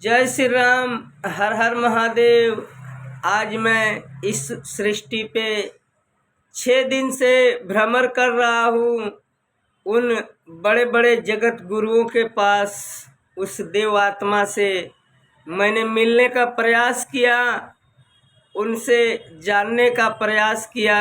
जय श्री राम। हर हर महादेव। आज मैं इस सृष्टि पे 6 दिन से भ्रमण कर रहा हूँ उन बड़े बड़े जगत गुरुओं के पास। उस देव आत्मा से मैंने मिलने का प्रयास किया, उनसे जानने का प्रयास किया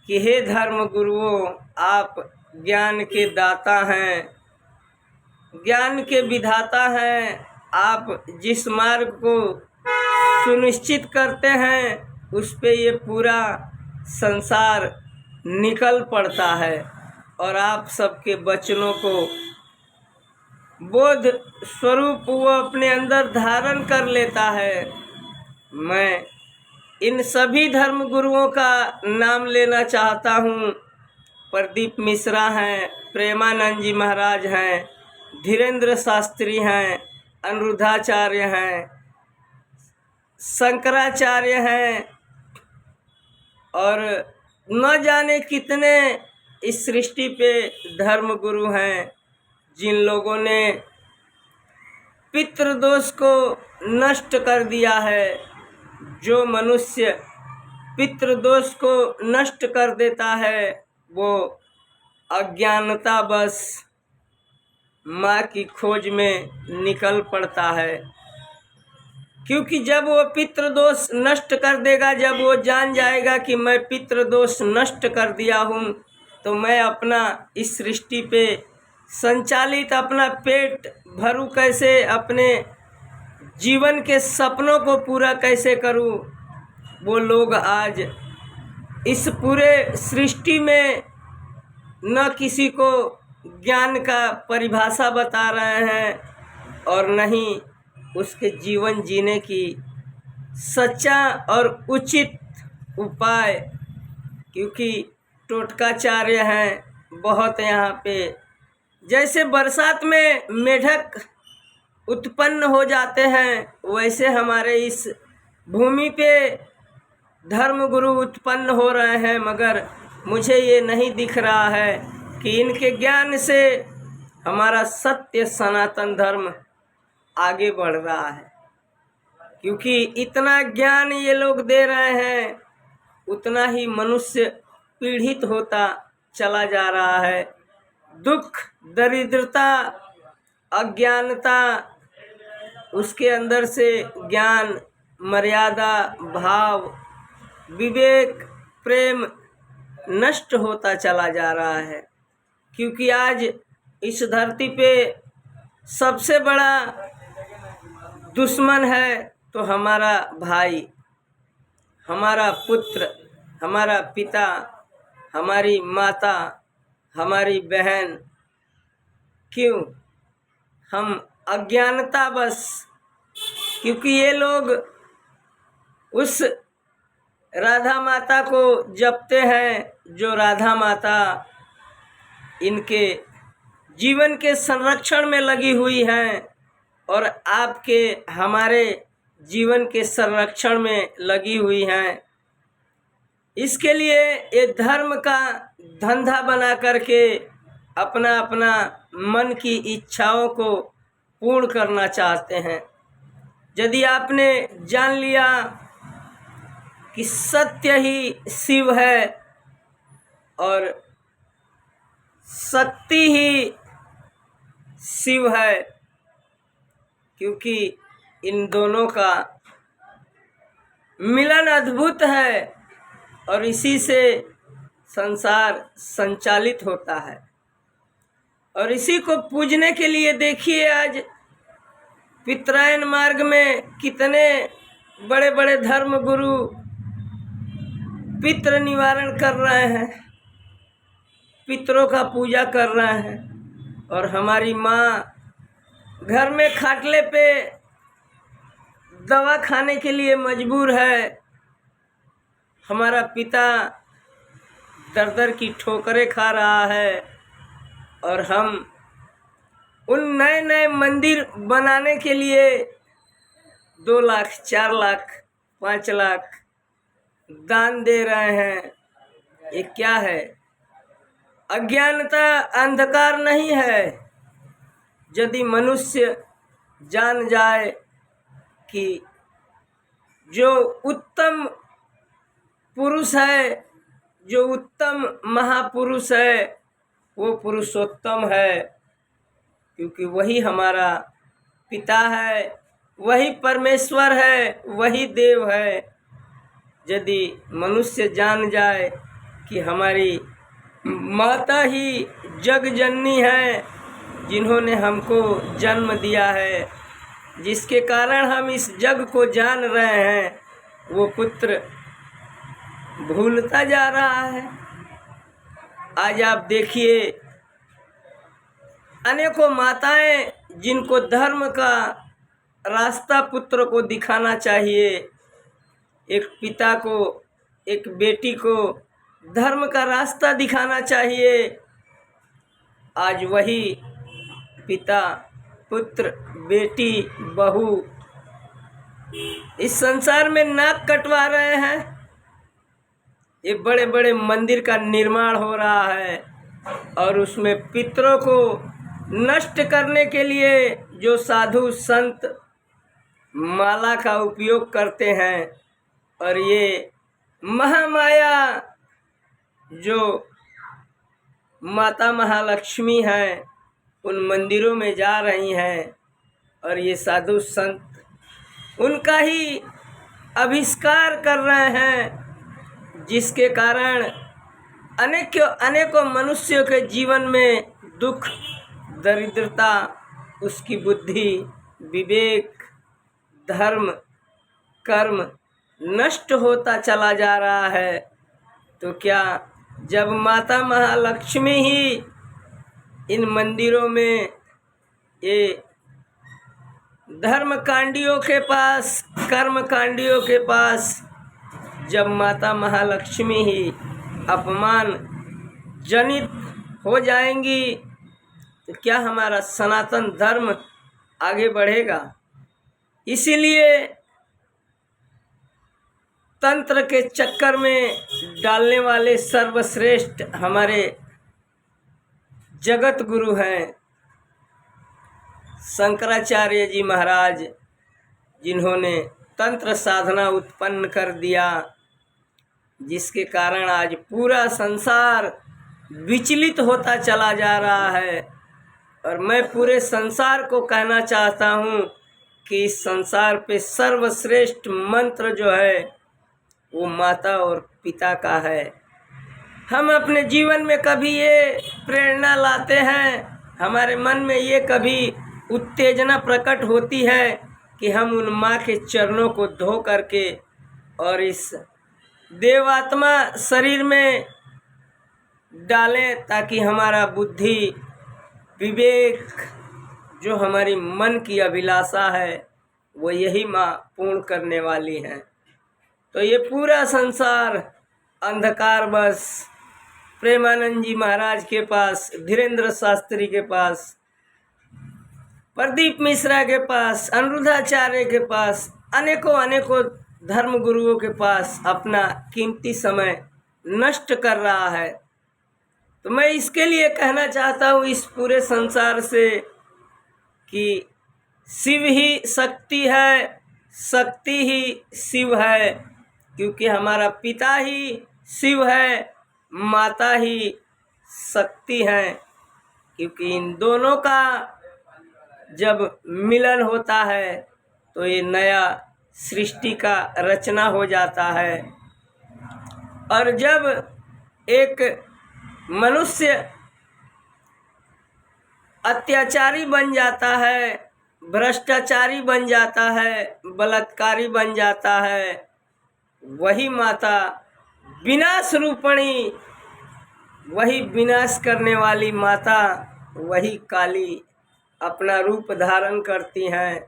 कि हे धर्म गुरुओं, आप ज्ञान के दाता हैं, ज्ञान के विधाता हैं। आप जिस मार्ग को सुनिश्चित करते हैं उस पे ये पूरा संसार निकल पड़ता है और आप सबके वचनों को बोध स्वरूप वो अपने अंदर धारण कर लेता है। मैं इन सभी धर्म गुरुओं का नाम लेना चाहता हूँ। प्रदीप मिश्रा हैं, प्रेमानंद जी महाराज हैं, धीरेन्द्र शास्त्री हैं, अनुरुद्धाचार्य हैं, शंकराचार्य हैं और न जाने कितने इस सृष्टि पे धर्म गुरु हैं जिन लोगों ने पितृदोष को नष्ट कर दिया है। जो मनुष्य पितृदोष को नष्ट कर देता है वो अज्ञानता बस माँ की खोज में निकल पड़ता है, क्योंकि जब वो पितृदोष नष्ट कर देगा, जब वो जान जाएगा कि मैं पितृदोष नष्ट कर दिया हूँ, तो मैं अपना इस सृष्टि पे संचालित अपना पेट भरूं कैसे, अपने जीवन के सपनों को पूरा कैसे करूं। वो लोग आज इस पूरे सृष्टि में न किसी को ज्ञान का परिभाषा बता रहे हैं और न ही उसके जीवन जीने की सच्चा और उचित उपाय, क्योंकि टोटकाचार्य हैं बहुत यहाँ पे। जैसे बरसात में मेढक उत्पन्न हो जाते हैं वैसे हमारे इस भूमि पे धर्म गुरु उत्पन्न हो रहे हैं, मगर मुझे ये नहीं दिख रहा है कि इनके ज्ञान से हमारा सत्य सनातन धर्म आगे बढ़ रहा है। क्योंकि इतना ज्ञान ये लोग दे रहे हैं उतना ही मनुष्य पीड़ित होता चला जा रहा है। दुख, दरिद्रता, अज्ञानता, उसके अंदर से ज्ञान, मर्यादा, भाव, विवेक, प्रेम नष्ट होता चला जा रहा है। क्योंकि आज इस धरती पे सबसे बड़ा दुश्मन है तो हमारा भाई, हमारा पुत्र, हमारा पिता, हमारी माता, हमारी बहन। क्यों? हम अज्ञानता बस, क्योंकि ये लोग उस राधा माता को जपते हैं जो राधा माता इनके जीवन के संरक्षण में लगी हुई हैं और आपके हमारे जीवन के संरक्षण में लगी हुई हैं। इसके लिए ये धर्म का धंधा बना करके अपना अपना मन की इच्छाओं को पूर्ण करना चाहते हैं। यदि आपने जान लिया कि सत्य ही शिव है और शक्ति ही शिव है, क्योंकि इन दोनों का मिलन अद्भुत है और इसी से संसार संचालित होता है। और इसी को पूजने के लिए देखिए आज पितरायन मार्ग में कितने बड़े बड़े धर्म गुरु पितृ निवारण कर रहे हैं, पितरों का पूजा कर रहे हैं। और हमारी माँ घर में खाटले पे दवा खाने के लिए मजबूर है। हमारा पिता दर दर की ठोकरें खा रहा है और हम उन नए नए मंदिर बनाने के लिए 2 लाख, 4 लाख, 5 लाख दान दे रहे हैं। ये क्या है? अज्ञानता, अंधकार नहीं है। यदि मनुष्य जान जाए कि जो उत्तम पुरुष है, जो उत्तम महापुरुष है, वो पुरुषोत्तम है, क्योंकि वही हमारा पिता है, वही परमेश्वर है, वही देव है। यदि मनुष्य जान जाए कि हमारी माता ही जग जननी है, जिन्होंने हमको जन्म दिया है, जिसके कारण हम इस जग को जान रहे हैं, वो पुत्र भूलता जा रहा है। आज आप देखिए, अनेकों माताएं जिनको धर्म का रास्ता पुत्र को दिखाना चाहिए, एक पिता को, एक बेटी को धर्म का रास्ता दिखाना चाहिए, आज वही पिता, पुत्र, बेटी, बहू इस संसार में नाक कटवा रहे हैं। ये बड़े बड़े मंदिर का निर्माण हो रहा है और उसमें पितरों को नष्ट करने के लिए जो साधु संत माला का उपयोग करते हैं, और ये महामाया जो माता महालक्ष्मी है, उन मंदिरों में जा रही हैं और ये साधु संत उनका ही अभिष्कार कर रहे हैं, जिसके कारण अनेकों मनुष्यों के जीवन में दुख, दरिद्रता, उसकी बुद्धि, विवेक, धर्म, कर्म नष्ट होता चला जा रहा है। तो क्या जब माता महालक्ष्मी ही इन मंदिरों में ये धर्मकांडियों के पास, कर्मकांडियों के पास जब माता महालक्ष्मी ही अपमान जनित हो जाएंगी, तो क्या हमारा सनातन धर्म आगे बढ़ेगा? इसीलिए तंत्र के चक्कर में डालने वाले सर्वश्रेष्ठ हमारे जगत गुरु हैं शंकराचार्य जी महाराज, जिन्होंने तंत्र साधना उत्पन्न कर दिया, जिसके कारण आज पूरा संसार विचलित होता चला जा रहा है। और मैं पूरे संसार को कहना चाहता हूँ कि इस संसार पे सर्वश्रेष्ठ मंत्र जो है वो माता और पिता का है। हम अपने जीवन में कभी ये प्रेरणा लाते हैं, हमारे मन में ये कभी उत्तेजना प्रकट होती है कि हम उन माँ के चरणों को धो करके और इस देवात्मा शरीर में डालें, ताकि हमारा बुद्धि, विवेक, जो हमारी मन की अभिलाषा है, वो यही माँ पूर्ण करने वाली है। तो ये पूरा संसार अंधकार बस प्रेमानंद जी महाराज के पास, धीरेन्द्र शास्त्री के पास, प्रदीप मिश्रा के पास, अनिरुद्धाचार्य के पास, अनेकों धर्म गुरुओं के पास अपना कीमती समय नष्ट कर रहा है। तो मैं इसके लिए कहना चाहता हूँ इस पूरे संसार से कि शिव ही शक्ति है, शक्ति ही शिव है, क्योंकि हमारा पिता ही शिव है, माता ही शक्ति है। क्योंकि इन दोनों का जब मिलन होता है तो ये नया सृष्टि का रचना हो जाता है। और जब एक मनुष्य अत्याचारी बन जाता है, भ्रष्टाचारी बन जाता है, बलात्कारी बन जाता है, वही माता विनाश रूपणी, वही विनाश करने वाली माता, वही काली अपना रूप धारण करती हैं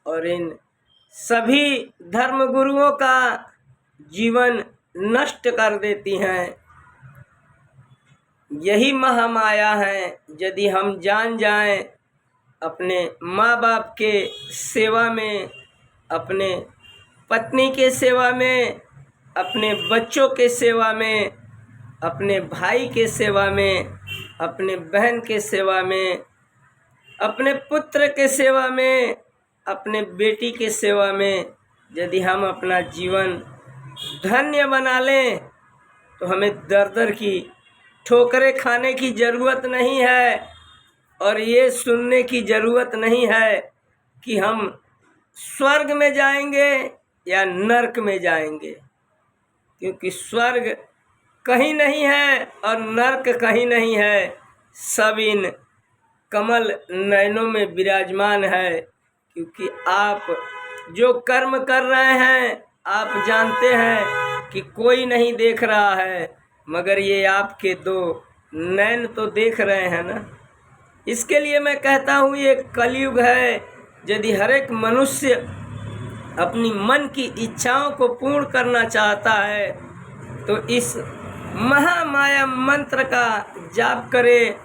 और इन सभी धर्मगुरुओं का जीवन नष्ट कर देती हैं। यही महामाया है। यदि हम जान जाएं अपने माँ बाप के सेवा में, अपने पत्नी के सेवा में, अपने बच्चों के सेवा में, अपने भाई के सेवा में, अपने बहन के सेवा में, अपने पुत्र के सेवा में, अपने बेटी के सेवा में यदि हम अपना जीवन धन्य बना लें तो हमें दर दर की ठोकरें खाने की ज़रूरत नहीं है और ये सुनने की ज़रूरत नहीं है कि हम स्वर्ग में जाएंगे या नरक में जाएंगे, क्योंकि स्वर्ग कहीं नहीं है और नरक कहीं नहीं है, सब इन कमल नयनों में विराजमान है। क्योंकि आप जो कर्म कर रहे हैं आप जानते हैं कि कोई नहीं देख रहा है, मगर ये आपके दो नैन तो देख रहे हैं ना। इसके लिए मैं कहता हूँ ये कलयुग है। यदि हर एक मनुष्य अपनी मन की इच्छाओं को पूर्ण करना चाहता है तो इस महामाया मंत्र का जाप करे,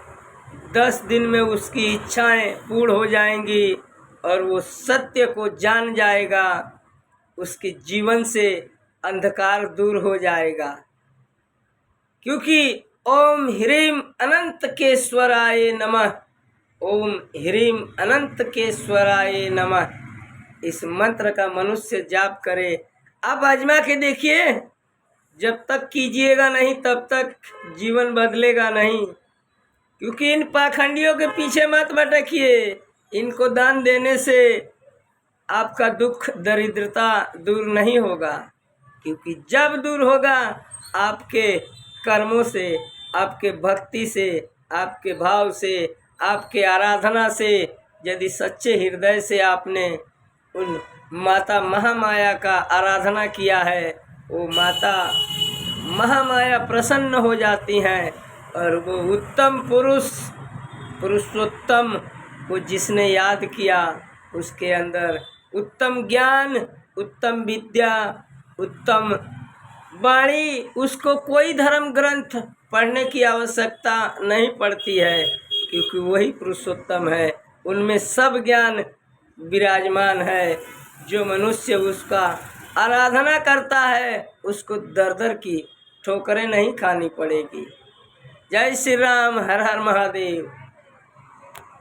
10 दिन में उसकी इच्छाएं पूर्ण हो जाएंगी और वो सत्य को जान जाएगा, उसके जीवन से अंधकार दूर हो जाएगा। क्योंकि ओम ह्रीम अनंतकेश्वराय नमः, ओम ह्रीम अनंतकेश्वराय नमः, इस मंत्र का मनुष्य जाप करे। आप आजमा के देखिए, जब तक कीजिएगा नहीं तब तक जीवन बदलेगा नहीं। क्योंकि इन पाखंडियों के पीछे मत भटकिए, इनको दान देने से आपका दुख दरिद्रता दूर नहीं होगा। क्योंकि जब दूर होगा आपके कर्मों से, आपके भक्ति से, आपके भाव से, आपके आराधना से। यदि सच्चे हृदय से आपने उन माता महामाया का आराधना किया है, वो माता महामाया प्रसन्न हो जाती हैं और वो उत्तम पुरुषोत्तम को जिसने याद किया उसके अंदर उत्तम ज्ञान, उत्तम विद्या, उत्तम वाणी, उसको कोई धर्म ग्रंथ पढ़ने की आवश्यकता नहीं पड़ती है, क्योंकि वही पुरुषोत्तम है। उनमें सब ज्ञान विराजमान है। जो मनुष्य उसका आराधना करता है उसको दर दर की ठोकरें नहीं खानी पड़ेगी। जय श्री राम, हर हर महादेव।